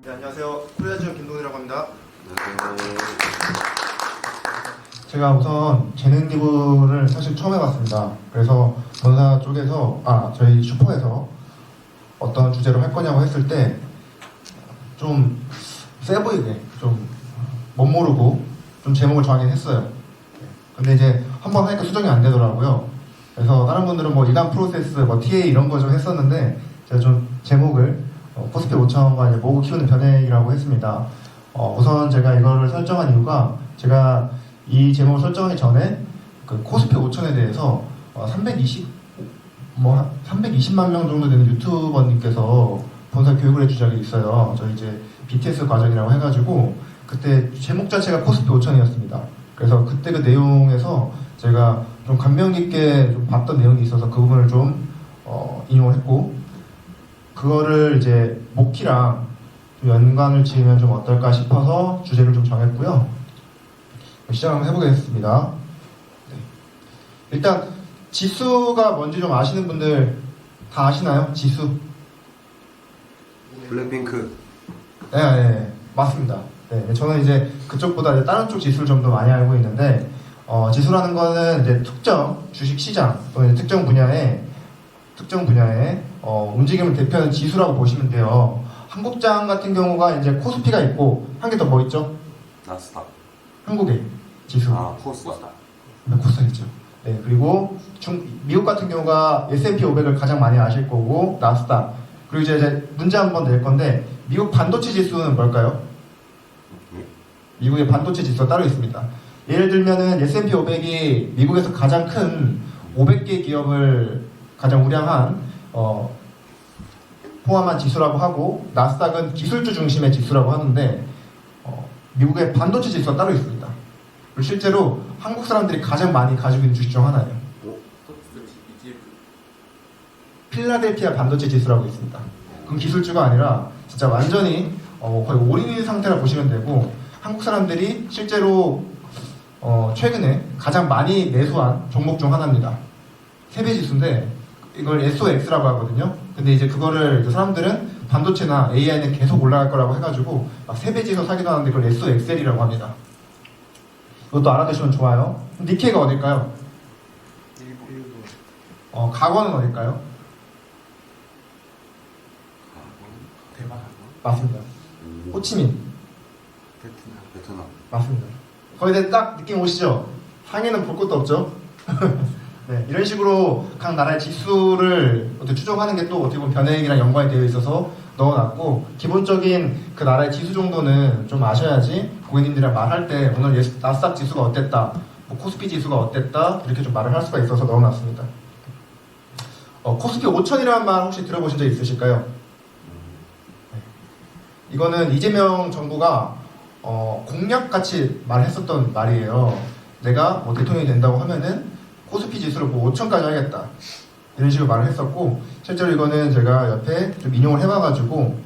네, 안녕하세요. 코리아지원 김동훈이라고 합니다. 제가 우선 재능 기부를 사실 처음 해봤습니다. 그래서 본사 쪽에서 저희 슈퍼에서 어떤 주제로 할 거냐고 했을 때 좀 세 보이게 좀 못 모르고 좀 제목을 정하긴 했어요. 근데 이제 한번 하니까 수정이 안 되더라고요. 그래서 다른 분들은 뭐 이간 프로세스, 뭐 TA 이런 거 좀 했었는데 제가 좀 제목을 코스피 5천과 이제 모으고 키우는 변액이라고 했습니다. 우선 제가 이거를 설정한 이유가 제가 이 제목을 설정하기 전에 그 코스피 5천에 대해서 320만 명 정도 되는 유튜버님께서 본사 교육을 해준 적이 있어요. 저 이제 BTS 과정이라고 해가지고 그때 제목 자체가 코스피 5천이었습니다. 그래서 그때 그 내용에서 제가 좀 감명 깊게 좀 봤던 내용이 있어서 그 부분을 좀 인용을 했고, 그거를 이제 모키랑 좀 연관을 지으면 좀 어떨까 싶어서 주제를 좀 정했고요. 시작을 한번 해보겠습니다. 네. 일단 지수가 뭔지 좀 아시는 분들 다 아시나요? 지수? 블랙핑크. 네, 맞습니다. 네, 저는 이제 그쪽보다 이제 다른 쪽 지수를 좀 더 많이 알고 있는데, 지수라는 거는 이제 특정 주식 시장 또는 특정 분야의 움직임을 대표하는 지수라고 보시면 돼요. 한국장 같은 경우가 이제 코스피가 있고, 한 개 더 뭐 있죠? 나스닥. 한국의 지수. 코스닥. 네, 코스닥 있죠. 네, 그리고 미국 같은 경우가 S&P 500을 가장 많이 아실 거고, 나스닥. 그리고 이제 문제 한번 낼 건데, 미국 반도체 지수는 뭘까요? 미국의 반도체 지수가 따로 있습니다. 예를 들면은 S&P 500이 미국에서 가장 큰 500개 기업을 가장 우량한 포함한 지수라고 하고, 나스닥은 기술주 중심의 지수라고 하는데 미국의 반도체 지수가 따로 있습니다. 그리고 실제로 한국 사람들이 가장 많이 가지고 있는 주식 중 하나예요. 필라델피아 반도체 지수라고 있습니다. 그건 기술주가 아니라 진짜 완전히 거의 올인인 상태라 보시면 되고, 한국 사람들이 실제로 최근에 가장 많이 매수한 종목 중 하나입니다. 세배 지수인데 이걸 SOX라고 하거든요. 근데 이제 그거를 이제 사람들은 반도체나 AI는 계속 올라갈 거라고 해가지고 막 세배 지수 사기도 하는데 그걸 SOXL이라고 합니다. 이것도 알아두시면 좋아요. 니케이가 어딜까요? 가건은 어딜까요? 대만. 맞습니다. 호치민. 베트남. 맞습니다. 거기에 딱 느낌 오시죠? 상해는 볼 것도 없죠? 네, 이런 식으로 각 나라의 지수를 어떻게 추정하는 게 또 어떻게 보면 변액이랑 연관이 되어 있어서 넣어놨고, 기본적인 그 나라의 지수 정도는 좀 아셔야지 고객님들이랑 말할 때 오늘 나스닥 지수가 어땠다, 뭐 코스피 지수가 어땠다 이렇게 좀 말을 할 수가 있어서 넣어놨습니다. 코스피 5천이라는 말 혹시 들어보신 적 있으실까요? 네. 이거는 이재명 정부가 공약같이 말했었던 말이에요. 내가 뭐 대통령이 된다고 하면은 코스피 지수를 뭐 5천까지 하겠다, 이런 식으로 말을 했었고, 실제로 이거는 제가 옆에 좀 인용을 해봐가지고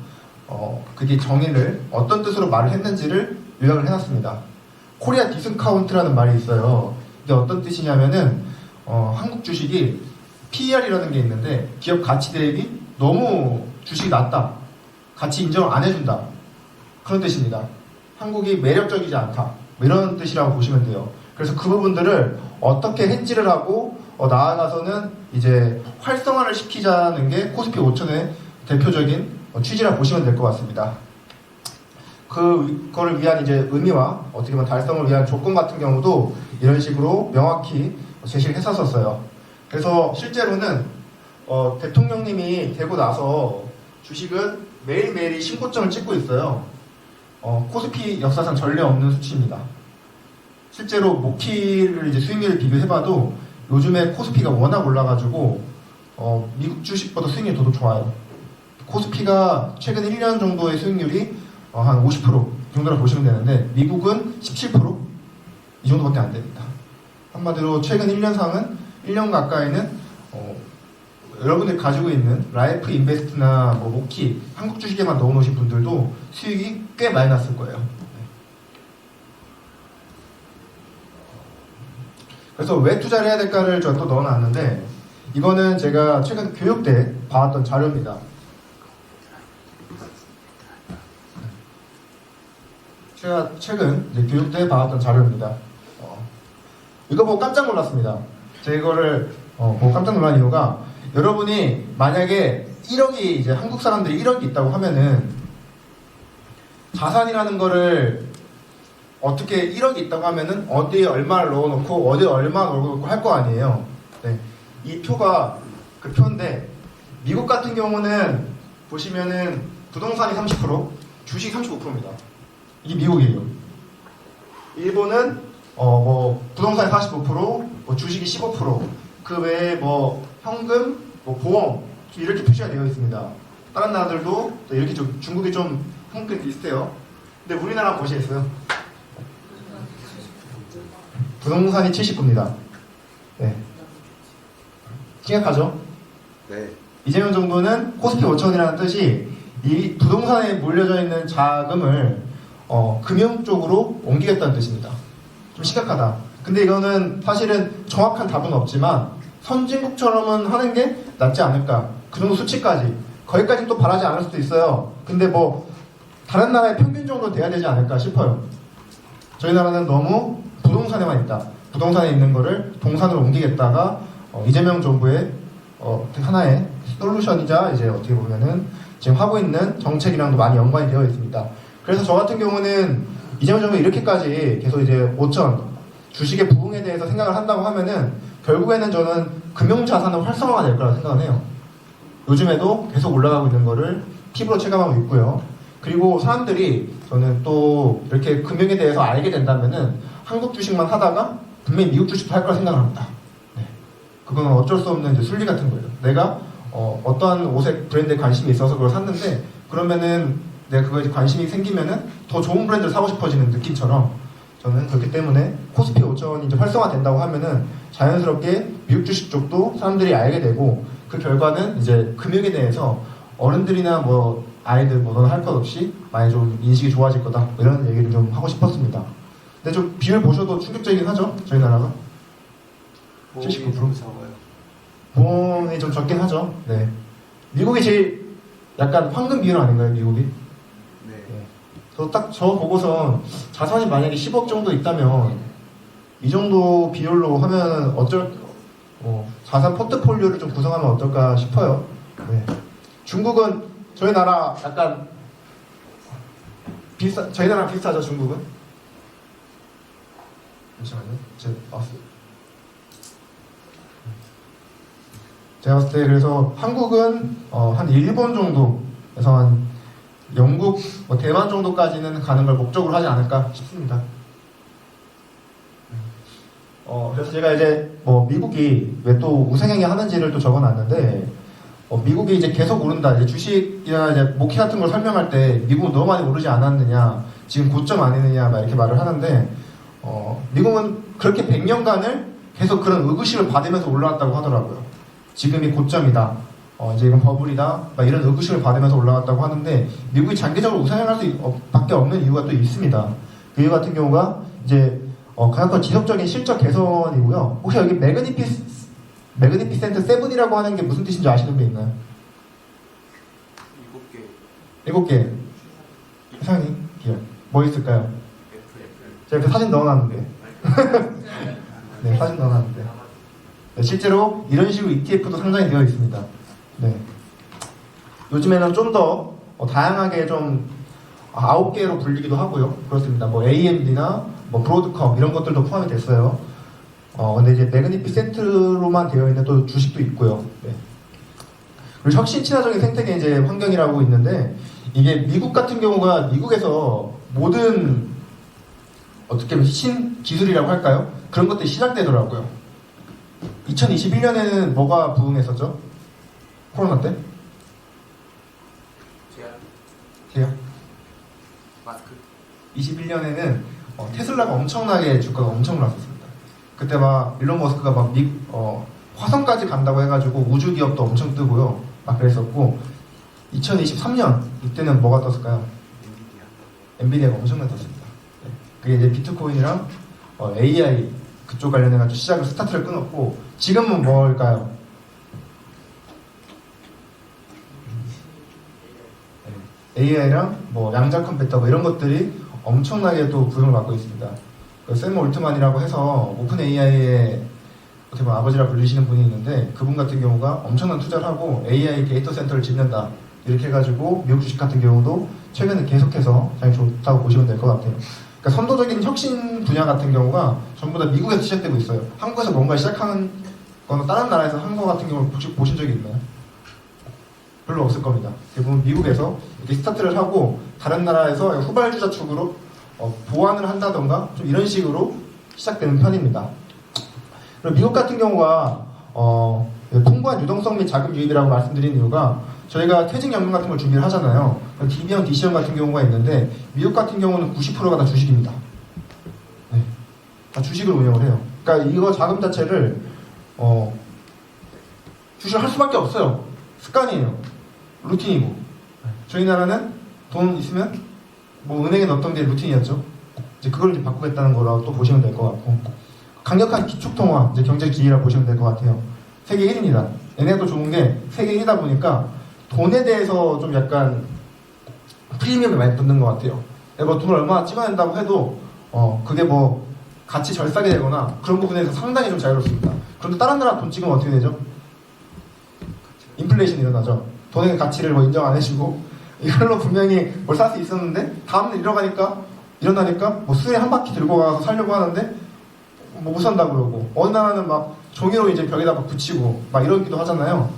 그게 정의를 어떤 뜻으로 말을 했는지를 요약을 해놨습니다. 코리아 디스카운트라는 말이 있어요. 이게 어떤 뜻이냐면은 한국 주식이 PER이라는 게 있는데 기업 가치 대비 너무 주식이 낮다, 가치 인정을 안 해준다, 그런 뜻입니다. 한국이 매력적이지 않다, 뭐 이런 뜻이라고 보시면 돼요. 그래서 그 부분들을 어떻게 해지를 하고 나아가서는 이제 활성화를 시키자는 게 코스피 5천의 대표적인 취지라 보시면 될 것 같습니다. 그거를 위한 이제 의미와 어떻게 보면 달성을 위한 조건 같은 경우도 이런 식으로 명확히 제시를 했었어요. 그래서 실제로는 대통령님이 되고 나서 주식은 매일매일이 신고점을 찍고 있어요. 코스피 역사상 전례 없는 수치입니다. 실제로 모키를 이제 수익률을 비교해봐도 요즘에 코스피가 워낙 올라가지고 미국 주식보다 수익률이 더 좋아요. 코스피가 최근 1년 정도의 수익률이 한 50% 정도라고 보시면 되는데 미국은 17%? 이 정도밖에 안 됩니다. 한마디로 최근 1년 가까이는 여러분들이 가지고 있는 라이프 인베스트나 뭐 모키, 한국 주식에만 넣어놓으신 분들도 수익이 꽤 많이 났을 거예요. 그래서 왜 투자를 해야 될까를 저 또 넣어놨는데, 이거는 제가 최근 교육 때 봐왔던 자료입니다. 제가 최근 이제 교육 때 받았던 자료입니다. 이거 보고 깜짝 놀랐습니다. 제가 이거를 보고 깜짝 놀란 이유가 여러분이 만약에 1억이 이제 한국 사람들이 1억이 있다고 하면은 자산이라는 거를 어떻게 1억이 있다고 하면은 어디에 얼마를 넣어놓고 어디에 얼마 넣어놓고 할 거 아니에요. 네. 이 표가 그 표인데 미국 같은 경우는 보시면은 부동산이 30%, 주식 35%입니다. 이게 미국이에요. 일본은 뭐 부동산이 45%, 뭐 주식이 15%, 그 외에 뭐 현금, 뭐 보험 이렇게 표시가 되어 있습니다. 다른 나라들도 또 이렇게 중국이 좀 형편 비슷해요. 근데 우리나라는 무엇이겠어요? 부동산이 79입니다. 네. 심각하죠? 네. 이재명 정부는 코스피 5천이라는 뜻이 이 부동산에 몰려져 있는 자금을 금융 쪽으로 옮기겠다는 뜻입니다. 좀 심각하다. 근데 이거는 사실은 정확한 답은 없지만 선진국처럼은 하는 게 낫지 않을까. 그 정도 수치까지. 거기까지는 또 바라지 않을 수도 있어요. 근데 뭐 다른 나라의 평균 정도 돼야 되지 않을까 싶어요. 저희 나라는 너무 부동산에만 있다. 부동산에 있는 거를 동산으로 옮기겠다가 이재명 정부의 하나의 솔루션이자 이제 어떻게 보면은 지금 하고 있는 정책이랑도 많이 연관이 되어 있습니다. 그래서 저 같은 경우는 이재명 정부가 이렇게까지 계속 이제 5천 주식의 부흥에 대해서 생각을 한다고 하면은 결국에는 저는 금융자산의 활성화가 될 거라고 생각을 해요. 요즘에도 계속 올라가고 있는 거를 피부로 체감하고 있고요. 그리고 사람들이 저는 또 이렇게 금융에 대해서 알게 된다면은 한국 주식만 하다가 분명히 미국 주식도 할 거라 생각을 합니다. 네. 그거는 어쩔 수 없는 이제 순리 같은 거예요. 내가 어떠한 옷에 브랜드에 관심이 있어서 그걸 샀는데 그러면은 내가 그거에 관심이 생기면은 더 좋은 브랜드를 사고 싶어지는 느낌처럼 저는 그렇기 때문에 코스피 5천이 이제 활성화된다고 하면은 자연스럽게 미국 주식 쪽도 사람들이 알게 되고 그 결과는 이제 금융에 대해서 어른들이나 뭐 아이들 뭐 너는 할 것 없이 많이 좀 인식이 좋아질 거다 뭐 이런 얘기를 좀 하고 싶었습니다. 근데 좀 비율 보셔도 충격적이긴 하죠 저희 나라가 79%. 적어요. 보험이 좀 적긴 하죠. 네. 미국이 제일 약간 황금 비율 아닌가요, 미국이? 네. 저 보고선 자산이 만약에 10억 정도 있다면 이 정도 비율로 하면 자산 포트폴리오를 좀 구성하면 어떨까 싶어요. 네. 중국은 저희 나라 약간 저희 나라랑 비슷하죠, 중국은? 잠시만요. 제가 봤을 때 그래서 한국은 한 일본 정도에서 한 영국, 뭐 대만 정도까지는 가는 걸 목적으로 하지 않을까 싶습니다. 그래서 제가 이제 미국이 왜 또 우상향이 하는지를 또 적어놨는데 미국이 이제 계속 오른다. 이제 주식이나 이제 목회 같은 걸 설명할 때 미국은 너무 많이 오르지 않았느냐, 지금 고점 아니느냐 막 이렇게 말을 하는데 미국은 그렇게 100년간을 계속 그런 의구심을 받으면서 올라왔다고 하더라고요. 지금이 고점이다. 이제 이건 버블이다. 막 이런 의구심을 받으면서 올라갔다고 하는데 미국이 장기적으로 우상향할 수밖에 없는 이유가 또 있습니다. 그 이유 같은 경우가 이제 그나마 지속적인 실적 개선이고요. 혹시 여기 매그니피센트 7이라고 하는 게 무슨 뜻인지 아시는 분 있나요? 7개. 7개. 회장님 기억. 뭐 있을까요? 제가 그 사진 넣어놨는데. 네, 사진 넣어놨는데. 네, 실제로 이런 식으로 ETF도 상장이 되어 있습니다. 네. 요즘에는 좀 더 다양하게 좀 9개로 불리기도 하고요. 그렇습니다. 뭐 AMD나 뭐 브로드컴 이런 것들도 포함이 됐어요. 근데 이제 매그니피센트로만 되어 있는 또 주식도 있고요. 네. 그리고 혁신 친화적인 생태계 이제 환경이라고 있는데 이게 미국 같은 경우가 미국에서 모든 어떻게 보면 신기술이라고 할까요? 그런 것들이 시작되더라고요. 2021년에는 뭐가 부흥했었죠? 코로나 때? 제약? 마스크. 21년에는 테슬라가 엄청나게 주가가 엄청 올랐었습니다. 그때 막 일론 머스크가 막 화성까지 간다고 해가지고 우주 기업도 엄청 뜨고요. 막 그랬었고 2023년 이때는 뭐가 떴을까요? 엔비디아가 엄청나게 떴습니다. 네. 그게 이제 비트코인이랑 AI 그쪽 관련해가지고 시작을 스타트를 끊었고 지금은 뭘까요? AI랑 뭐 양자 컴퓨터 뭐 이런 것들이 엄청나게 또 부름을 받고 있습니다. 샘 올트만이라고 해서 오픈 AI의 어떻게 보면 아버지라 불리시는 분이 있는데 그분 같은 경우가 엄청난 투자를 하고 AI 데이터 센터를 짓는다 이렇게 해가지고 미국 주식 같은 경우도 최근에 계속해서 잘 좋다고 보시면 될 것 같아요. 그러니까 선도적인 혁신 분야 같은 경우가 전부 다 미국에서 시작되고 있어요. 한국에서 뭔가 시작하는 거는 다른 나라에서 한 거 같은 경우 혹시 보신 적이 있나요? 별로 없을 겁니다. 대부분 미국에서 이렇게 스타트를 하고 다른 나라에서 후발주자 축으로 보완을 한다던가 좀 이런 식으로 시작되는 편입니다. 그리고 미국 같은 경우가 풍부한 유동성 및 자금 유입이라고 말씀드린 이유가 저희가 퇴직연금 같은 걸 준비를 하잖아요. DB형, DC형 같은 경우가 있는데 미국 같은 경우는 90%가 다 주식입니다. 네, 다 주식을 운영을 해요. 그러니까 이거 자금 자체를 주식을 할 수밖에 없어요. 습관이에요. 루틴이고. 저희 나라는 돈 있으면 뭐 은행에 넣었던 게 루틴이었죠. 이제 그걸 이제 바꾸겠다는 거라고 또 보시면 될 것 같고. 강력한 기축통화, 이제 경제 기회라 보시면 될 것 같아요. 세계 1위입니다. 얘네도 좋은 게 세계 1위다 보니까 돈에 대해서 좀 약간 프리미엄이 많이 붙는 것 같아요. 뭐 돈을 얼마나 찍어낸다고 해도 그게 뭐 같이 절삭이 되거나 그런 부분에서 상당히 좀 자유롭습니다. 그런데 다른 나라 돈 찍으면 어떻게 되죠? 인플레이션이 일어나죠. 돈의 가치를 뭐 인정 안 해주고 이걸로 분명히 뭘 살 수 있었는데 다음날 일어나니까 뭐 수에 한 바퀴 들고 가서 살려고 하는데 뭐 못 산다 그러고 어느 나라는 막 종이로 이제 벽에다 막 붙이고 막 이러기도 하잖아요.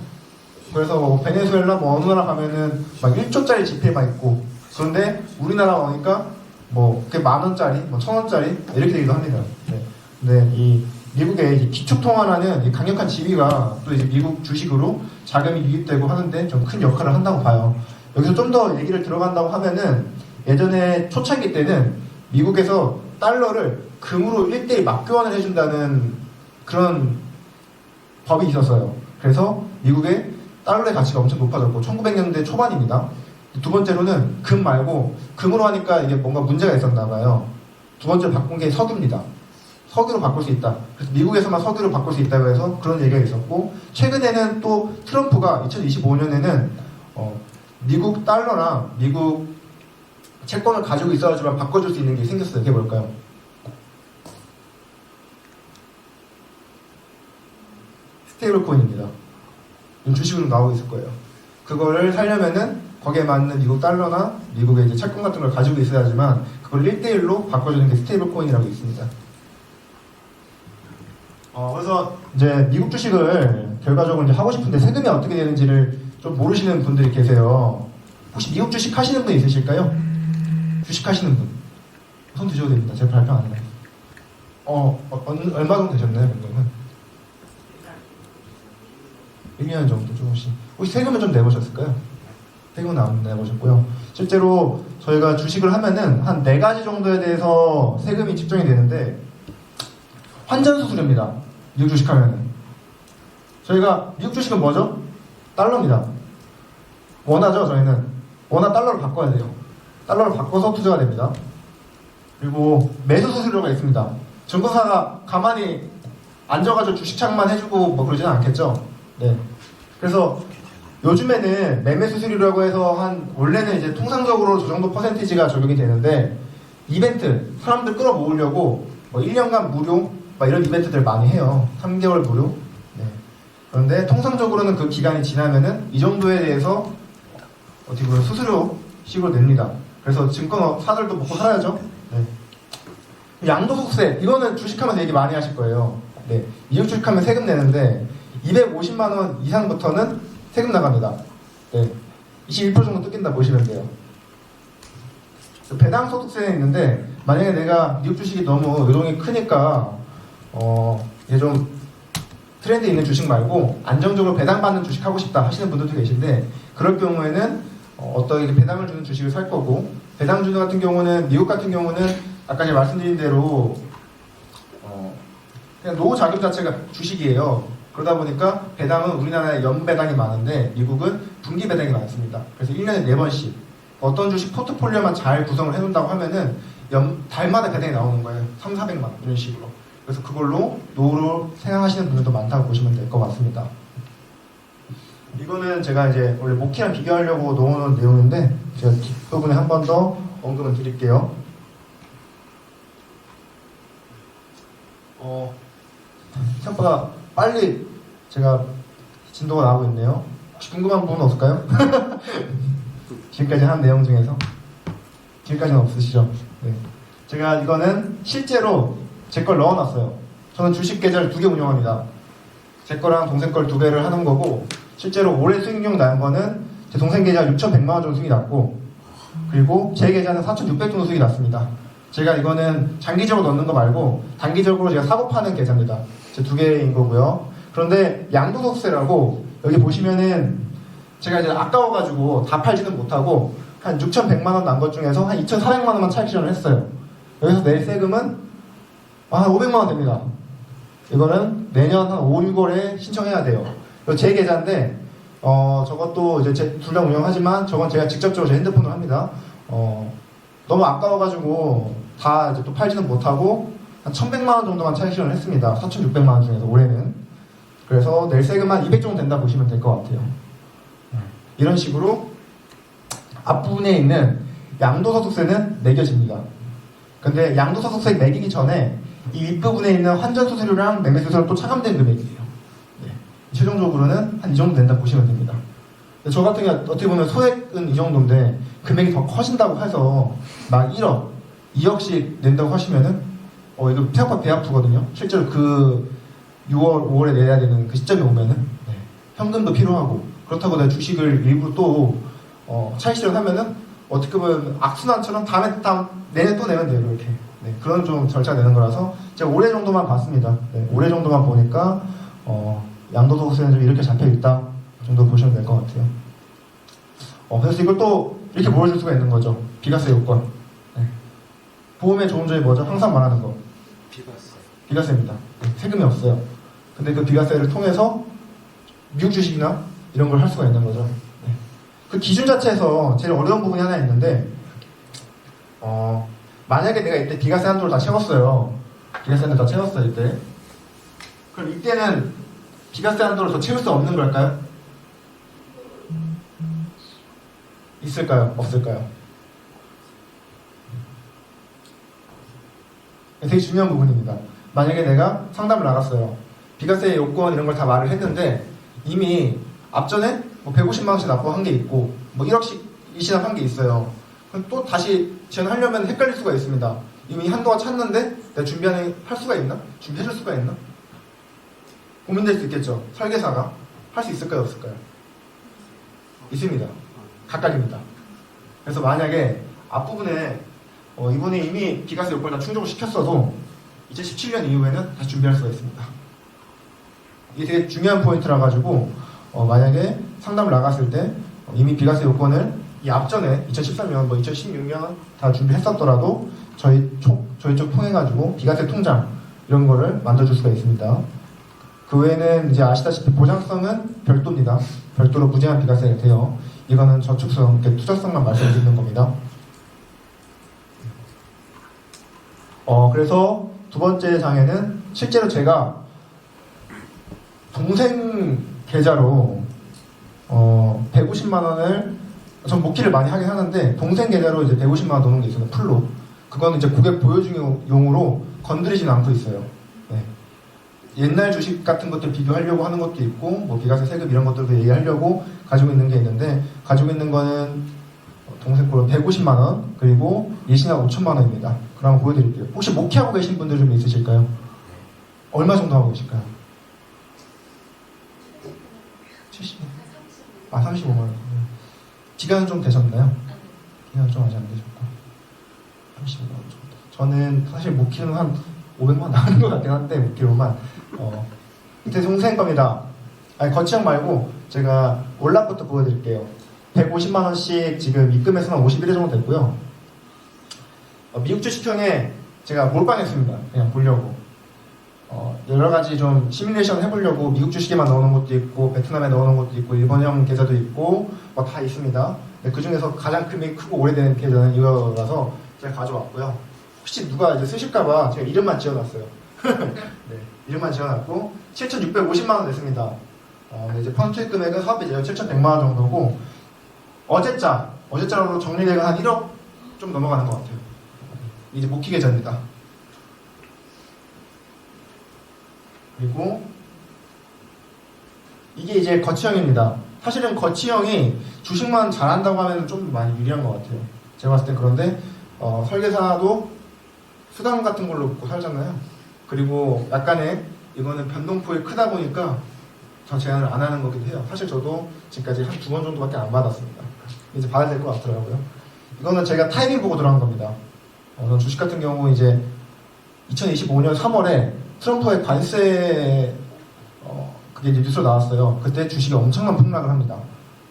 그래서 뭐 베네수엘라 뭐 어느 나라 가면은 막 1조짜리 지폐만 있고 그런데 우리나라 오니까 뭐 그게 10,000원짜리, 뭐 1,000원짜리 이렇게 되기도 합니다. 네. 근데 이 미국의 기축통화라는 이 강력한 지위가 또 이제 미국 주식으로 자금이 유입되고 하는데 좀 큰 역할을 한다고 봐요. 여기서 좀 더 얘기를 들어간다고 하면은 예전에 초창기 때는 미국에서 달러를 금으로 1대1 맞교환을 해준다는 그런 법이 있었어요. 그래서 미국의 달러의 가치가 엄청 높아졌고 1900년대 초반입니다. 두 번째로는 금 말고 금으로 하니까 이게 뭔가 문제가 있었나 봐요. 두 번째로 바꾼 게 석유입니다. 석유로 바꿀 수 있다. 그래서 미국에서만 석유로 바꿀 수 있다고 해서 그런 얘기가 있었고 최근에는 또 트럼프가 2025년에는 미국 달러랑 미국 채권을 가지고 있어야지만 바꿔줄 수 있는 게 생겼어요. 그게 뭘까요? 스테이블 코인입니다. 주식으로 나오고 있을 거예요. 그거를 살려면은 거기에 맞는 미국 달러나 미국의 이제 채권 같은 걸 가지고 있어야지만 그걸 1대1로 바꿔주는 게 스테이블 코인이라고 있습니다. 그래서 이제 미국 주식을 결과적으로 이제 하고 싶은데 세금이 어떻게 되는지를 좀 모르시는 분들이 계세요. 혹시 미국 주식 하시는 분 있으실까요? 주식 하시는 분. 손 드셔도 됩니다. 제가 발표 안 해요. 얼마 정도 되셨나요, 연금은? 1년 정도 조금씩. 혹시 세금을 좀 내보셨을까요? 세금은 안 내보셨고요. 실제로 저희가 주식을 하면은 한 4가지 정도에 대해서 세금이 측정이 되는데 환전수수료입니다. 미국 주식하면은. 저희가 미국 주식은 뭐죠? 달러입니다. 원화죠, 저희는. 원화 달러로 바꿔야 돼요. 달러를 바꿔서 투자가 됩니다. 그리고 매수수수료가 있습니다. 증권사가 가만히 앉아가지고 주식창만 해주고 뭐 그러지는 않겠죠. 네. 그래서 요즘에는 매매수수료라고 해서 원래는 이제 통상적으로 저 정도 퍼센티지가 적용이 되는데 이벤트, 사람들 끌어모으려고 뭐 1년간 무료 막 이런 이벤트들 많이 해요. 3개월 무료. 네. 그런데 통상적으로는 그 기간이 지나면은 이 정도에 대해서 어떻게 보면 수수료식으로 냅니다. 그래서 증권사들도 먹고 살아야죠. 네. 양도소득세, 이거는 주식하면서 얘기 많이 하실 거예요. 네. 미국 주식하면 세금 내는데 250만 원 이상부터는 세금 나갑니다. 네. 21% 정도 뜯긴다 보시면 돼요. 배당 소득세는 있는데 만약에 내가 미국 주식이 너무 요동이 크니까 이게 좀 트렌드 있는 주식 말고 안정적으로 배당받는 주식 하고 싶다 하시는 분들도 계신데 그럴 경우에는 어떤 배당을 주는 주식을 살 거고 배당 주는 같은 경우는 미국 같은 경우는 아까 제가 말씀드린 대로 그냥 노후 자금 자체가 주식이에요. 그러다 보니까 배당은 우리나라에 연배당이 많은데 미국은 분기 배당이 많습니다. 그래서 1년에 4번씩 어떤 주식 포트폴리오만 잘 구성을 해놓는다고 하면은 달마다 배당이 나오는 거예요. 300~400만 원 이런 식으로. 그래서 그걸로 노후로 생각하시는 분들도 많다고 보시면 될 것 같습니다. 이거는 제가 이제 원래 모키랑 비교하려고 넣어놓은 내용인데 제가 뒷부분에 한 번 더 언급을 드릴게요. 생각보다 빨리 제가 진도가 나오고 있네요. 혹시 궁금한 부분 없을까요? 지금까지 한 내용 중에서 지금까지는 없으시죠? 네. 제가 이거는 실제로 제 걸 넣어놨어요. 저는 주식 계좌를 2개 운영합니다. 제 거랑 동생 걸 2배를 하는 거고, 실제로 올해 수익률 난 거는 제 동생 계좌 6,100만 원 정도 수익이 났고, 그리고 제 계좌는 4,600 정도 수익이 났습니다. 제가 이거는 장기적으로 넣는 거 말고 단기적으로 제가 사고 파는 계좌입니다. 제 2개인 거고요. 그런데 양도소득세라고 여기 보시면은 제가 이제 아까워가지고 다 팔지는 못하고 한 6,100만 원 난 것 중에서 한 2,400만 원만 차익 실현을 했어요. 여기서 낼 세금은 한 500만 원 됩니다. 이거는 내년 한 5, 6월에 신청해야 돼요. 그리고 제 계좌인데 저것도 이제 둘 다 운영하지만 저건 제가 직접적으로 제 핸드폰으로 합니다. 너무 아까워가지고 다 이제 또 팔지는 못하고 한 1,100만 원 정도만 차익 실현을 했습니다. 4,600만 원 중에서 올해는. 그래서 낼 세금만 200 정도 된다 보시면 될 것 같아요. 이런 식으로 앞부분에 있는 양도소득세는 매겨집니다. 근데 양도소득세 매기기 전에 이 윗부분에 있는 환전수수료랑 매매수수료는 또 차감된 금액이에요. 네. 최종적으로는 한 이 정도 된다 보시면 됩니다. 저 같은 경우 어떻게 보면 소액은 이 정도인데 금액이 더 커진다고 해서 막 1억, 2억씩 낸다고 하시면은 이거 생각보다 배 아프거든요. 실제로 그 6월, 5월에 내야 되는 그 시점이 오면은 네. 현금도 필요하고 그렇다고 내가 주식을 일부 또 차익 실현하면은 어떻게 보면 악순환처럼 내년 또 내면 돼요. 이렇게 네. 그런 좀 절차 내는 거라서 제가 올해 정도만 봤습니다. 네. 올해 정도만 보니까 양도소득세는 좀 이렇게 잡혀있다 정도 보시면 될 것 같아요. 그래서 이걸 또 이렇게 보여줄 수가 있는 거죠. 비과세 요건. 네. 보험의 좋은 점이 뭐죠? 항상 말하는 거. 비과세. 비과세입니다. 네. 세금이 없어요. 근데 그 비과세를 통해서 미국 주식이나 이런 걸 할 수가 있는 거죠. 네. 그 기준 자체에서 제일 어려운 부분이 하나 있는데 만약에 내가 이때 비과세 한도를 다 채웠어요. 비과세 한도를 다 채웠어요. 이때. 그럼 이때는 비과세 한도를 더 채울 수 없는 걸까요? 있을까요? 없을까요? 되게 중요한 부분입니다. 만약에 내가 상담을 나갔어요. 비과세 요건 이런 걸 다 말을 했는데 이미 앞전에 150만 원씩 납부한 게 있고 1억씩 이시납한 게 있어요. 그럼 또 다시 지원하려면 헷갈릴 수가 있습니다. 이미 한도가 찼는데 내가 할 수가 있나? 준비해줄 수가 있나? 고민될 수 있겠죠. 설계사가 할 수 있을까요? 없을까요? 있습니다. 각각입니다. 그래서 만약에 앞부분에 이분이 이미 비과세 요건을 다 충족을 시켰어도 2017년 이후에는 다시 준비할 수가 있습니다. 이게 되게 중요한 포인트라 가지고 만약에 상담을 나갔을 때 이미 비과세 요건을 이 앞전에 2013년, 2016년 다 준비했었더라도 저희 쪽 통해 가지고 비과세 통장 이런 거를 만들어줄 수가 있습니다. 그 외에는 이제 아시다시피 보장성은 별도입니다. 별도로 무제한 비과세가 돼요. 이거는 저축성, 투자성만 말씀드리는 겁니다. 그래서 두 번째 장에는 실제로 제가 동생 계좌로 150만 원을 전 목기를 많이 하긴 하는데 동생 계좌로 이제 150만 원 넣는 게 있어요. 풀로. 그거는 이제 고객 보여주기용으로 건드리지는 않고 있어요. 네. 옛날 주식 같은 것들 비교하려고 하는 것도 있고 비과세 세금 이런 것들도 얘기하려고 가지고 있는 게 있는데 가지고 있는 거는 동생 거로 150만 원 그리고 예신하고 5천만 원입니다. 그럼 보여드릴게요. 혹시 목회하고 계신 분들 좀 있으실까요? 얼마 정도 하고 계실까요? 70만 원? 35만 원. 기간은 좀 되셨나요? 기간은 좀 아직 안 되셨고 35만 원 정도. 저는 사실 목회는 한 500만 원 나가는 것 같긴 한데 목회로만 이때 동생 겁니다. 아니 거치형 말고 제가 올랍부터 보여드릴게요. 150만 원씩 지금 입금해서는 51회 정도 됐고요. 미국 주식형에 제가 몰빵했습니다. 그냥 보려고. 여러 가지 좀 시뮬레이션 해보려고 미국 주식에만 넣어놓은 것도 있고 베트남에 넣어놓은 것도 있고 일본형 계좌도 있고 다 있습니다. 그 중에서 가장 금액이 크고 오래된 계좌는 이거라서 제가 가져왔고요. 혹시 누가 이제 쓰실까봐 제가 이름만 지어놨어요. 네, 이름만 지어놨고 7,650만 원 됐습니다. 이제 펀드 금액은 사업 이제 7,100만 원 정도고 어제자로 정리되면 한 1억 좀 넘어가는 것 같아요. 이제 목기 계좌입니다. 그리고 이게 이제 거치형입니다. 사실은 거치형이 주식만 잘한다고 하면 좀 많이 유리한 것 같아요. 제가 봤을 땐. 그런데 설계사도 수강 같은 걸로 먹고 살잖아요. 그리고 약간의 이거는 변동폭이 크다 보니까 저 제안을 안 하는 거기도 해요. 사실 저도 지금까지 한 2번 정도밖에 안 받았습니다. 이제 받아야 될 것 같더라고요. 이거는 제가 타이밍 보고 들어간 겁니다. 주식 같은 경우 이제 2025년 3월에 트럼프의 관세 그게 이제 뉴스로 나왔어요. 그때 주식이 엄청난 폭락을 합니다.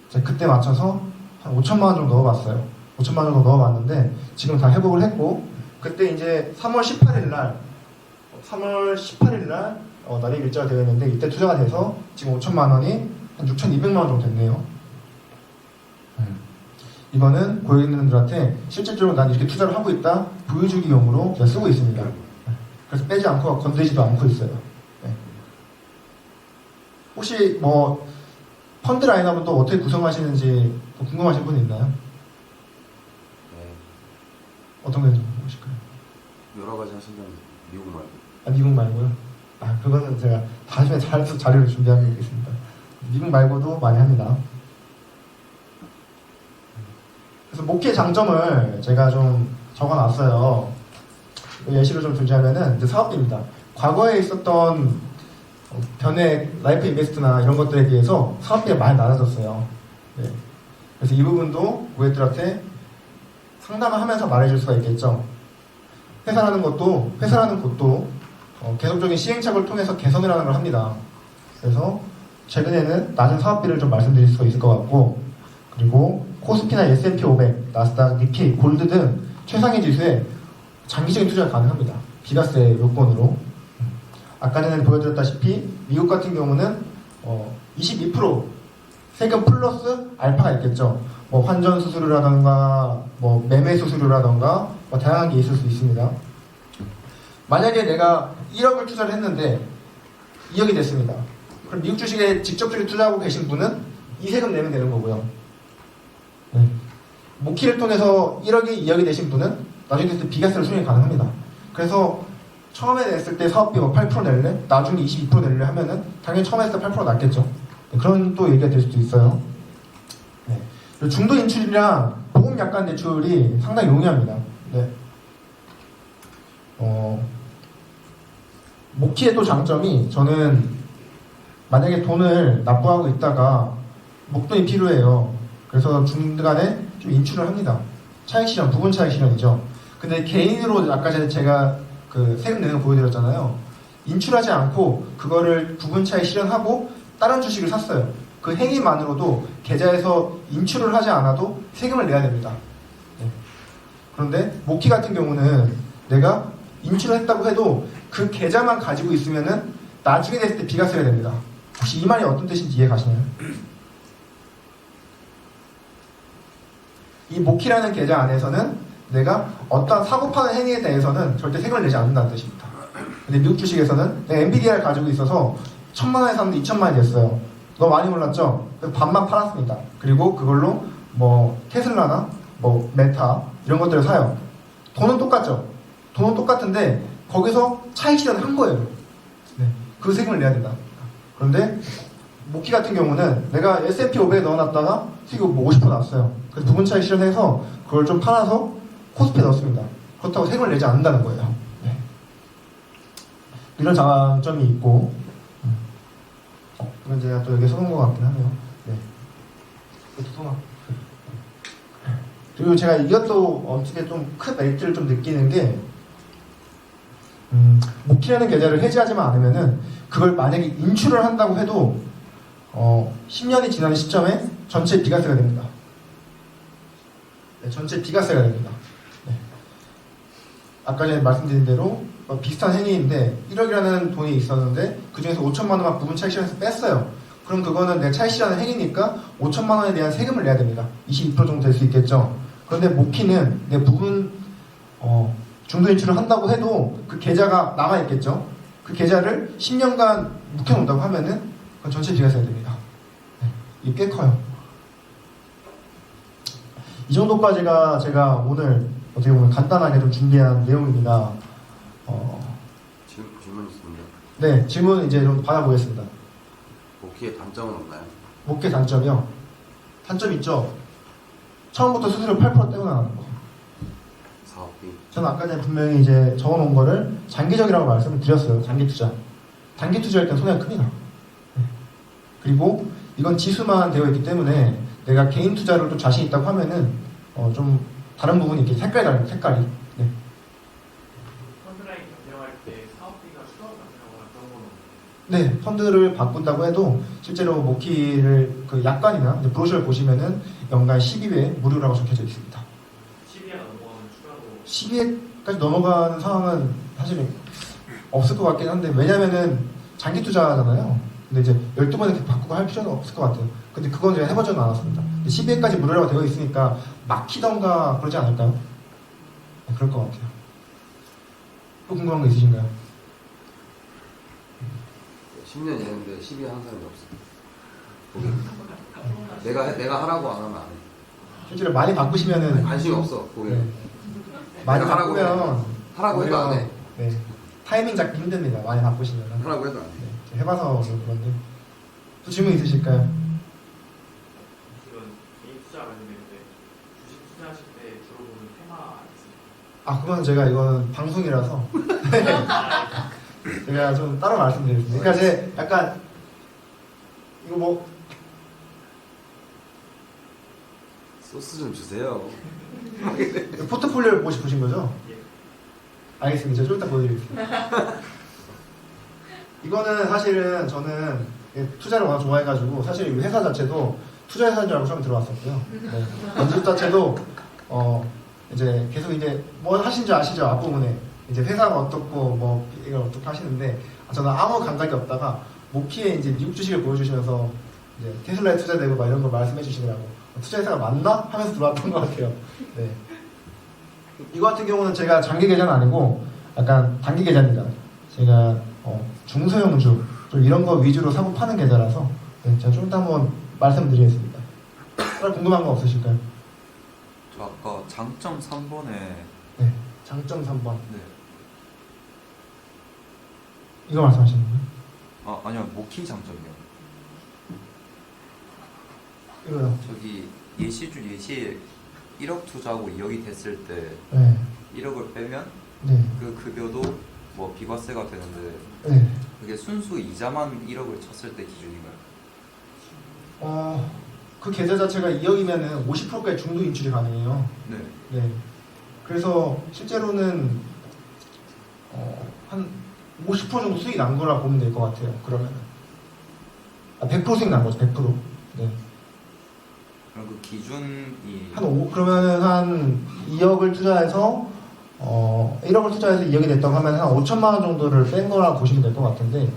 제가 그때 맞춰서 한 5천만 원 정도 넣어봤어요. 5천만 원 정도 넣어봤는데 지금 다 회복을 했고, 그때 이제 3월 18일 날 날이 일자가 되어 있는데 이때 투자가 돼서 지금 5천만 원이 한 6,200만 원 정도 됐네요. 이거는 고객님들한테 실질적으로 난 이렇게 투자를 하고 있다 보여주기용으로 제가 쓰고 있습니다. 그래서 빼지 않고 건드리지도 않고 있어요. 네. 혹시 뭐 펀드 라인업은 또 어떻게 구성하시는지 또 궁금하신 분 있나요? 네. 어떤 게 좀 궁금하실까요? 여러 가지 하신다면 미국 말고. 아, 미국 말고요? 아, 그거는 제가 다음에 자료를 준비하고 있겠습니다. 미국 말고도 많이 합니다. 그래서 목회 장점을 제가 좀 적어놨어요. 예시를 좀 준비하면은 이제 사업비입니다. 과거에 있었던 변액, 라이프 인베스트나 이런 것들에 비해서 사업비가 많이 낮아졌어요. 네. 그래서 이 부분도 고객들한테 상담을 하면서 말해줄 수가 있겠죠. 회사라는 곳도 계속적인 시행착오를 통해서 개선을 하는 걸 합니다. 그래서 최근에는 낮은 사업비를 좀 말씀드릴 수가 있을 것 같고, 그리고 코스피나 S&P 500, 나스닥, 니케이, 골드 등 최상위 지수에 장기적인 투자가 가능합니다. 비과세 요건으로. 아까 전에 보여드렸다시피 미국 같은 경우는 22% 세금 플러스 알파가 있겠죠. 뭐 환전 수수료라던가 뭐 매매 수수료라던가 뭐 다양한 게 있을 수 있습니다. 만약에 내가 1억을 투자를 했는데 2억이 됐습니다. 그럼 미국 주식에 직접적인 투자하고 계신 분은 이 세금 내면 되는 거고요. 네. 모키를 통해서 1억이 2억이 되신 분은 나중에 됐을 때 비과세로 수령이 가능합니다. 그래서 처음에 냈을 때 사업비 뭐 8% 낼래? 나중에 22% 낼래? 하면은 당연히 처음에 했을 때 8% 낫겠죠. 네, 그런 또 얘기가 될 수도 있어요. 네. 그리고 중도 인출이랑 보험 약관 대출이 상당히 용이합니다. 네. 모키의 또 장점이, 저는 만약에 돈을 납부하고 있다가 목돈이 필요해요. 그래서 중간에 좀 인출을 합니다. 차익 실현, 부분 차익 실현이죠. 근데 개인으로 아까 전에 제가 그 세금 내는 거 보여드렸잖아요. 인출하지 않고 그거를 부분 차익 실현하고 다른 주식을 샀어요. 그 행위만으로도 계좌에서 인출을 하지 않아도 세금을 내야 됩니다. 네. 그런데 모키 같은 경우는 내가 인출을 했다고 해도 그 계좌만 가지고 있으면은 나중에 됐을 때 비과세가 됩니다. 혹시 이 말이 어떤 뜻인지 이해 가시나요? 이 모키라는 계좌 안에서는 내가 어떤 사고 파는 행위에 대해서는 절대 세금을 내지 않는다는 뜻입니다. 근데 미국 주식에서는 내가 NVIDIA를 가지고 있어서 1,000만 원에 샀는데 2,000만 원이 됐어요. 너무 많이 올랐죠? 그래서 반만 팔았습니다. 그리고 그걸로 뭐 테슬라나 뭐 메타 이런 것들을 사요. 돈은 똑같죠? 돈은 똑같은데 거기서 차익 실현을 한 거예요. 네. 그 세금을 내야 된다. 그런데 모키 같은 경우는 내가 S&P 500에 넣어놨다가 수익이 뭐 50% 났어요. 그래서 부분 차익 실현해서 그걸 좀 팔아서 코스피에 넣었습니다. 그렇다고 세금을 내지 않는다는 거예요. 네. 이런 장점이 있고, 이건 제가 또 여기에 써놓은 것 같긴 하네요. 네. 이것도 써놔. 그리고 제가 이것도 어떻게 좀 큰 메리트를 좀 느끼는 게, 모키라는 계좌를 해지하지만 않으면은 그걸 만약에 인출을 한다고 해도 10년이 지나는 시점에 전체 비과세가 됩니다. 네, 전체 비과세가 됩니다. 네. 아까 전에 말씀드린 대로 비슷한 행위인데 1억이라는 돈이 있었는데 그 중에서 5천만 원만 부분 차익 실현해서 뺐어요. 그럼 그거는 내 차익 실현의 행위니까 5천만 원에 대한 세금을 내야 됩니다. 22% 정도 될 수 있겠죠. 그런데 모키는 내 부분 중도 인출을 한다고 해도 그 계좌가 남아있겠죠. 그 계좌를 10년간 묵혀놓는다고 하면은 그건 전체 비과세가 됩니다. 네, 이게 꽤 커요. 이 정도까지가 제가 오늘 어떻게 보면 간단하게 좀 준비한 내용입니다. 질문 있습니다. 네, 질문 이제 좀 받아보겠습니다. 복귀의 단점은 없나요? 목회 단점이요? 단점 있죠? 처음부터 수수료 8% 떼고 나가는 거. 사업비. 저는 아까 전에 분명히 이제 적어놓은 거를 장기적이라고 말씀을 드렸어요. 장기 투자. 장기 투자할 땐 손해가 큽니다. 네. 그리고 이건 지수만 되어 있기 때문에 내가 개인 투자를 또 자신 있다고 하면은 좀 다른 부분이 이렇게 색깔이 다릅니다. 색깔이. 네. 펀드라인 변경할 때 사업비가 추가 변경하거나 그런 건 없나요? 네, 펀드를 바꾼다고 해도 실제로 모키를 그 약관이나 이제 브로셔를 보시면은 연간 12회 무료라고 적혀져 있습니다. 12회가 넘어가면 추가로 12회까지 넘어가는 상황은 사실 없을 것 같긴 한데 왜냐면은 장기 투자잖아요. 근데 이제 12번 이렇게 바꾸고 할 필요는 없을 것 같아요. 근데 그건 제가 해보지는 않았습니다. 12회까지 무료라고 되어 있으니까 막히던가 그러지 않을까요? 네, 그럴 것 같아요. 또 궁금한 거 있으신가요? 10년 됐는데 12회 한 사람이 없어. 내가 하라고 안 하면 안 해. 실제로 많이 바꾸시면은 관심이 없어. 거기. 네. 많이 내가 하라고 바꾸면 하라고 해도 안 해. 네. 타이밍 잡기 힘듭니다. 많이 바꾸시면. 하라고 해도 안 해. 네. 해봐서 그런데 또 질문 있으실까요? 지금 개인 투자 관련되는데 주식 투자하실 때 주로 보는 테마 있습니까? 아 그건 제가 이거는 방송이라서 제가 좀 따로 말씀드리겠습니다. 그러니까 제 약간 이거 뭐 소스 좀 주세요. 포트폴리오를 보고 싶으신 거죠? 예. 알겠습니다. 제가 좀 이따 보여드리겠습니다. 이거는 사실은 저는 투자를 워낙 좋아해가지고 사실 이 회사 자체도 투자 회사인 줄 알고 처음에 들어왔었고요. 네. 연주 자체도 이제 계속 이제 뭐 하신 줄 아시죠? 앞부분에 이제 회사가 어떻고 뭐 이걸 어떻게 하시는데 저는 아무 감각이 없다가 모키에 이제 미국 주식을 보여주시면서 이제 테슬라에 투자되고 막 이런 걸 말씀해 주시더라고. 투자 회사가 맞나? 하면서 들어왔던 것 같아요. 네. 이거 같은 경우는 제가 장기 계좌는 아니고 약간 단기 계좌입니다. 제가 중소형주 좀 이런 거 위주로 사고 파는 계좌라서 네, 제가 좀 이따 한번 말씀드리겠습니다. 하나 궁금한 거 없으실까요? 저 아까 장점 3번에 네, 장점 3번 네. 이거 말씀하시는 거예요? 아니요 모키 장점이요. 이거요. 저기 예시에 1억 투자하고 2억이 됐을 때 네, 1억을 빼면 네, 그 급여도 뭐 비과세가 되는데 네. 그게 순수 이자만 1억을 쳤을 때 기준인가요? 그 계좌 자체가 2억이면은 50%까지 중도 인출이 가능해요. 네. 네. 그래서 실제로는 한 50% 정도 수익이 난 거라 보면 될 것 같아요. 그러면은 100% 수익 난 거죠. 100%. 네. 그럼 그 기준이 그러면은 한 2억을 투자해서 1억을 투자해서 2억이 됐다고 하면 한 5천만 원 정도를 뺀 거라 보시면 될 것 같은데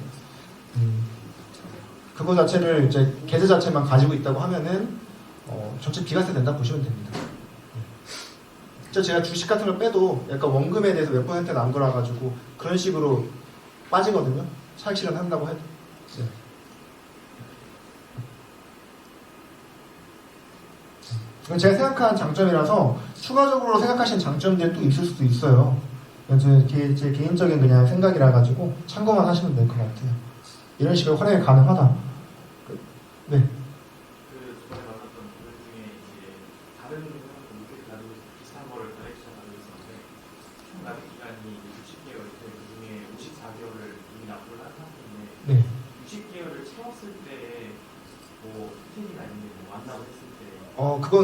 그거 자체를 이제 계좌 자체만 가지고 있다고 하면은 전체 비과세 된다 보시면 됩니다. 제가 주식 같은 걸 빼도 약간 원금에 대해서 몇 퍼센트 난 거라 가지고 그런 식으로 빠지거든요. 차익 실현한다고 해도. 네. 이건 제가 생각한 장점이라서 추가적으로 생각하신 장점들이 또 있을 수도 있어요. 제 개인적인 그냥 생각이라 가지고 참고만 하시면 될 것 같아요. 이런 식으로 활용이 가능하다. 네. 그 저번에 만났던 분들 중에 이제 다른 회사도 이렇게 가지고 비슷한 거를 다른 기사 가지고 있었는데 총 납입 기간이 60개월인데 그 중에 54개월을 이미 납부를 한 상태인데 네. 60개월을 채웠을 때 뭐 혜택이나 아니면 뭐 완납을 했을 때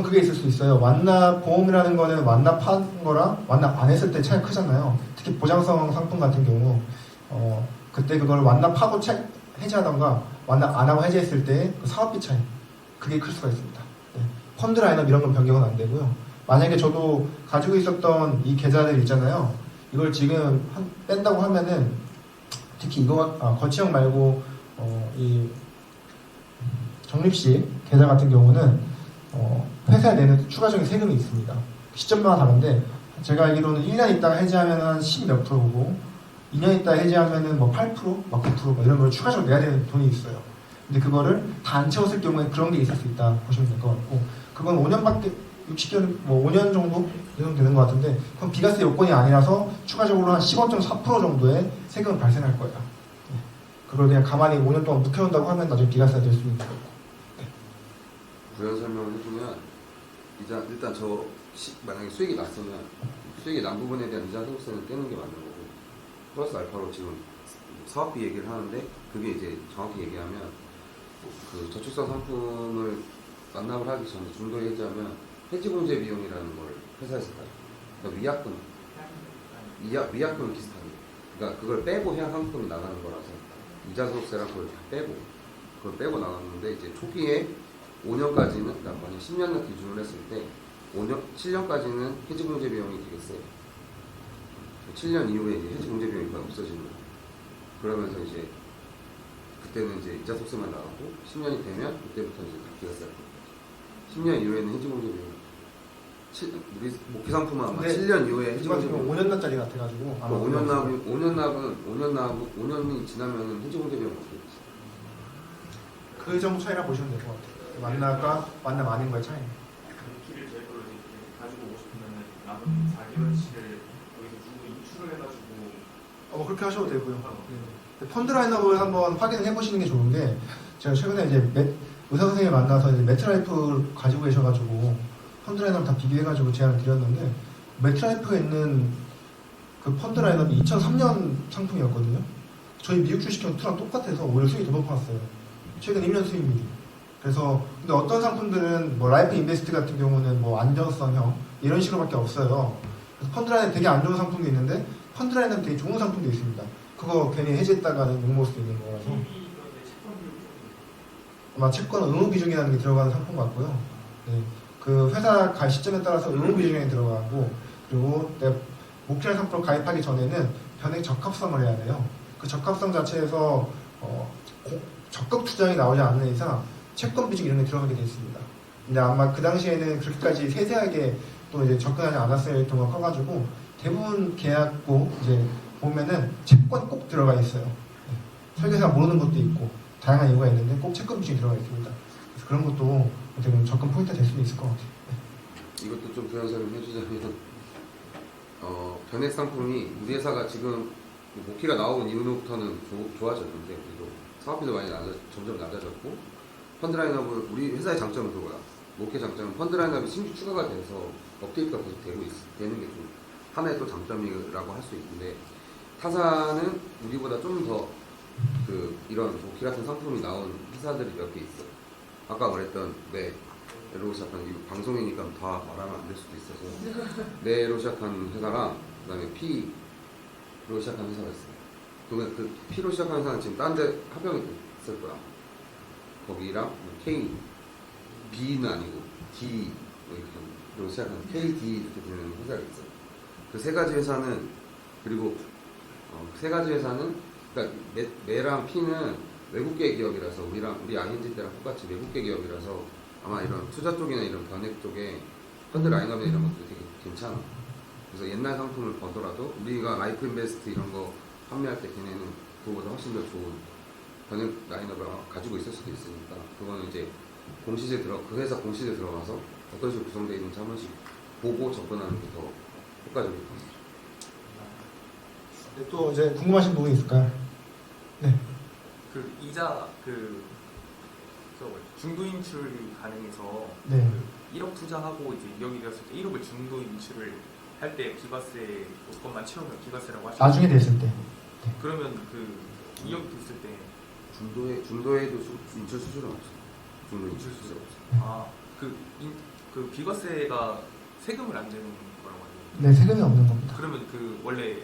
그게 있을 수 있어요. 완납 보험이라는 거는 완납한 거랑 완납 안 했을 때 차이가 크잖아요. 특히 보장성 상품 같은 경우, 그때 그걸 완납하고 해지하던가 완납 안 하고 해지했을 때 그 사업비 차이, 그게 클 수가 있습니다. 네. 펀드 라인업 이런 건 변경은 안 되고요. 만약에 저도 가지고 있었던 이 계좌들 있잖아요. 이걸 지금 뺀다고 하면은 특히 이거 거치형 말고 이 적립식 계좌 같은 경우는 회사에 내는 추가적인 세금이 있습니다. 시점마다 다른데 제가 알기로는 1년 있다가 해지하면 한 10 몇 프로고 2년 있다가 해지하면은 뭐 8%, 막 9% 뭐 이런 걸 추가적으로 내야 되는 돈이 있어요. 근데 그거를 다 안 채웠을 경우에 그런 게 있을 수 있다 보시면 될 것 같고 그건 5년밖에 60개월 뭐 5년 정도 되는 것 같은데 그건 비과세 요건이 아니라서 추가적으로 한 15.4% 정도의 세금은 발생할 거예요. 네. 그걸 그냥 가만히 5년 동안 묵혀놓는다고 하면 나중에 비과세가 될 수 있는 거고. 부연 설명을 해주면 일단 만약에 수익이 났으면 수익이 난 부분에 대한 이자 소득세는 떼는 게 맞는 거고 플러스 알파로 지금 사업비 얘기를 하는데 그게 이제 정확히 얘기하면 그 저축성 상품을 반납을 하기 전에 중도에 해지하면 해지공제 비용이라는 걸 회사에서 가요. 그러니까 위약금 비슷하게. 그러니까 그걸 빼고 해야 상품이 나가는 거라서 이자 소득세랑 그걸 다 빼고 그걸 빼고 나갔는데 이제 초기에 5년까지는 그러니까 만약 10년 기준으로 했을 때 7년까지는 해지공제 비용이 되게 세요. 7년 이후에 이제 해지공제 비용이 거의 없어지는 거예요. 그러면서 이제 그때는 이제 이자 소득세만 나가고 10년이 되면 그때부터 이제 비과세가 됩니다. 10년 이후에는 해지공제 비용 우리 목표 상품은 아마 네. 7년 이후에 해지공제 비용 5년짜리 같아가지고 아마 5년이 지나면은 해지공제 비용 없어요. 그 정도 차이라 보시면 될 것 같아요. 만나가 만남 아닌 거의 차이. 키를 제대로 이렇게 가지고 오고 싶으면 남은 4개월치를 여기서 주고 인출을 해가지고 뭐 그렇게 하셔도 되고요. 네. 펀드 라인업을 한번 확인을 해보시는 게 좋은 게 제가 최근에 이제 의사 선생님 만나서 이제 매트라이프 가지고 계셔가지고 펀드 라인업 다 비교해가지고 제안을 드렸는데 매트라이프에 있는 그 펀드 라인업이 2003년 상품이었거든요. 저희 미국 주식형 투랑 똑같아서 오히려 수익이 더 높았어요. 최근 1년 수익 미리. 그래서 근데 어떤 상품들은 뭐 라이프 인베스트 같은 경우는 뭐 안정성형 이런 식으로밖에 없어요. 그래서 펀드 라인업 되게 안 좋은 상품도 있는데 펀드 라인업 되게 좋은 상품도 있습니다. 그거 괜히 해지했다가는 욕먹을 수도 있는 거라서 아마 채권 의무 비중이라는 게 들어가는 상품 같고요. 네. 그 회사 갈 시점에 따라서 의무 비중이 들어가고 그리고 내가 목표한 상품을 가입하기 전에는 변액 적합성을 해야 돼요. 그 적합성 자체에서 적극 투자이 나오지 않는 이상 채권 비중 이런 게 들어가게 돼 있습니다. 근데 아마 그 당시에는 그렇게까지 세세하게 또 이제 접근하지 않았을 경우가 커가지고 대부분 계약고 이제 보면은 채권 꼭 들어가 있어요. 네. 설계사가 모르는 것도 있고 다양한 이유가 있는데 꼭 채권 비중이 들어가 있습니다. 그래서 그런 것도 어떻게 보면 접근 포인트가 될 수도 있을 것 같아요. 네. 이것도 좀 부연 설명해주자면 변액 상품이 우리 회사가 지금 목키가 나온 이후부터는 좋아졌는데 그래도 사업비도 많이 점점 낮아졌고 펀드 라인업을 우리 회사의 장점은 그거야. 목키 장점은 펀드 라인업이 신규 추가가 돼서 업데이트가 계속 되는 게 좀 하나의 또 장점이라고 할 수 있는데 타사는 우리보다 좀 더 이런 목키 같은 상품이 나온 회사들이 몇 개 있어. 아까 말했던 네로 시작한 이 방송이니까 다 말하면 안 될 수도 있어서 네로 시작한 회사랑 그다음에 P로 시작한 회사가 있어요. 그러면 그 P로 시작한 회사는 지금 딴 데 합병이 됐을 거야. 거기랑 K, B는 아니고 D 이렇게 시작한 KD 이렇게 되는 회사가 있어요. 그 세 가지 회사는 그리고 세 가지 회사는 그러니까 네랑 P는 외국계 기업이라서 우리 ING 때랑 똑같이 외국계 기업이라서 아마 이런 투자 쪽이나 이런 변액 쪽에 펀드 라인업이나 이런 것도 되게 괜찮아. 그래서 옛날 상품을 보더라도 우리가 라이프 인베스트 이런 거 판매할 때 걔네는 그거보다 훨씬 더 좋은 변액 라인업을 가지고 있을 수도 있으니까 그거는 이제 그 회사 공시지에 들어가서 어떤 식으로 구성되어 있는지 한 번씩 보고 접근하는 게 더 효과적일 것 같아요. 네, 또 이제 궁금하신 부분이 있을까요? 네. 그 이자 중도 인출 가능해서 네. 1억 투자하고 이제 2억이 되었을 때 1억을 중도 인출을 할 때 비과세 조건만 채우면 비과세라고 하시죠. 나중에 됐을 때. 그러면 그 2억 됐을 때 중도에도 인출 수수료는 없어. 중도 인출 수수료 없어. 그 비과세가 세금을 안 내는 거라고 하죠. 네, 세금이 없는 겁니다. 그러면 그 원래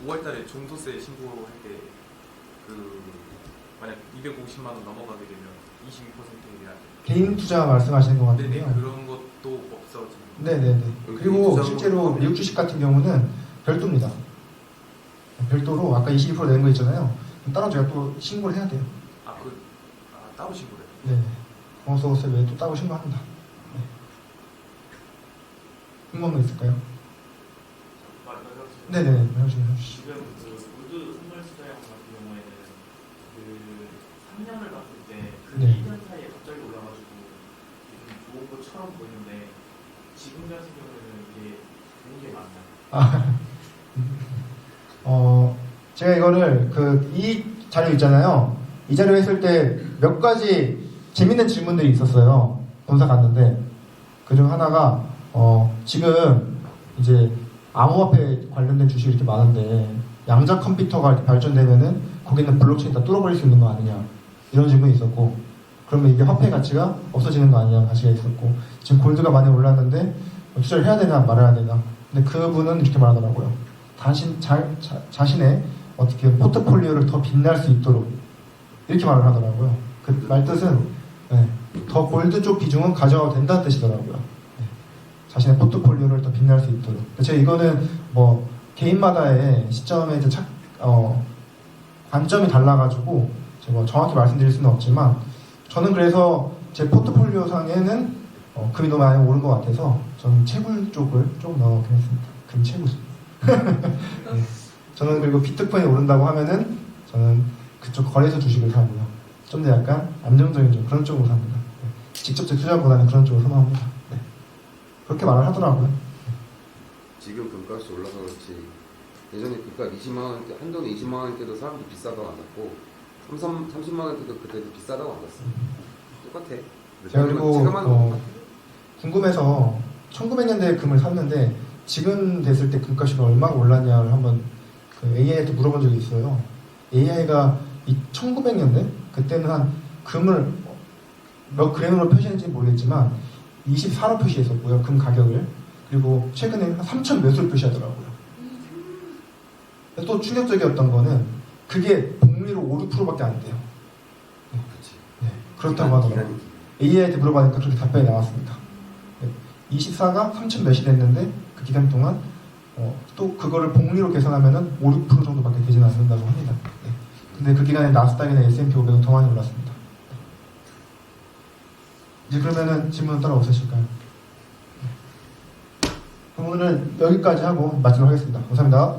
5월달에 종소세 신고할 때 그 만약 250만 원 넘어가게 되면 22%에 대한 개인 투자 말씀하시는 것 같은데요. 네네 그런 것도 없어지는 거예요. 네네네. 그리고 실제로 미국 주식 같은 경우는 별도입니다. 별도로 아까 22%낸 거 있잖아요. 따로 제가 또 신고를 해야 돼요. 따로 신고를 해요? 네. 공소세 외에 또 따로 신고합니다. 네. 궁금한 거 있을까요? 네네. 해주시죠. 지금 그 우드 선물 투자형 같은 경우에는 그 3년을 봤을 때 그 네. 2년 사이에 갑자기 올라가지고 좀 좋은 것처럼 보이는데 지금 같은 경우에는 이게 좋은 게 맞나요? 제가 이거를 자료 있잖아요. 이 자료 했을 때 몇 가지 재밌는 질문들이 있었어요. 본사 갔는데 그중 하나가 지금 이제 암호화폐 관련된 주식이 이렇게 많은데 양자 컴퓨터가 이렇게 발전되면은 거기는 블록체인 다 뚫어버릴 수 있는 거 아니냐 이런 질문이 있었고 그러면 이게 화폐 가치가 없어지는 거 아니냐 가치가 있었고 지금 골드가 많이 올랐는데 투자를 해야 되나 말아야 되나 근데 그분은 이렇게 말하더라고요. 자신의 어떻게 포트폴리오를 더 빛날 수 있도록 이렇게 말을 하더라고요. 그 말 뜻은 더 골드 쪽 비중은 가져가도 된다는 뜻이더라고요. 자신의 포트폴리오를 더 빛날 수 있도록. 제가 이거는 뭐 개인마다의 시점에 이제 관점이 달라가지고 제가 뭐 정확히 말씀드릴 수는 없지만 저는 그래서 제 포트폴리오 상에는 금이 너무 많이 오른 것 같아서 저는 채굴 쪽을 좀 넣어놓긴 했습니다. 금 채굴. 네. 저는 그리고 비트코인이 오른다고 하면은 저는 그쪽 거래소 주식을 사고요. 좀 더 약간 안정적인 좀 그런 쪽으로 삽니다. 네. 직접적 투자보다는 그런 쪽으로 선호합니다. 네. 그렇게 말을 하더라고요. 지금 금값이 올라서 그렇지 예전에 금값 20만 원대 한 돈에 20만 원대도 사람들이 비싸다고 안 샀고 30만 원대도 그때도 비싸다고 안 샀어. 똑같아. 제가 그리고 지금 하는 거 똑같아. 궁금해서 1900년대에 금을 샀는데 지금 됐을 때 금값이 얼마나 올랐냐를 한번 그 AI한테 물어본 적이 있어요. AI가 1900년대 그때는 한 금을 몇 그램으로 표시했는지 모르겠지만 24로 표시했었고요. 금 가격을. 그리고 최근에 한 3천 몇으로 표시하더라고요. 또 충격적이었던 거는 그게 복리로 5, 6%밖에 안 돼요. 그렇지. 네, 그렇다고 하더라고요. AI한테 물어보니까 그렇게 답변이 나왔습니다. 24가 3천 몇이 됐는데 그 기간 동안 또 그거를 복리로 계산하면은 5, 6% 정도밖에 되지는 않는다고 합니다. 네. 근데 그 기간에 나스닥이나 S&P 500은 더 많이 올랐습니다. 이제 그러면은 질문 따로 없으실까요? 네. 그럼 오늘은 여기까지 하고 마치도록 하겠습니다. 감사합니다.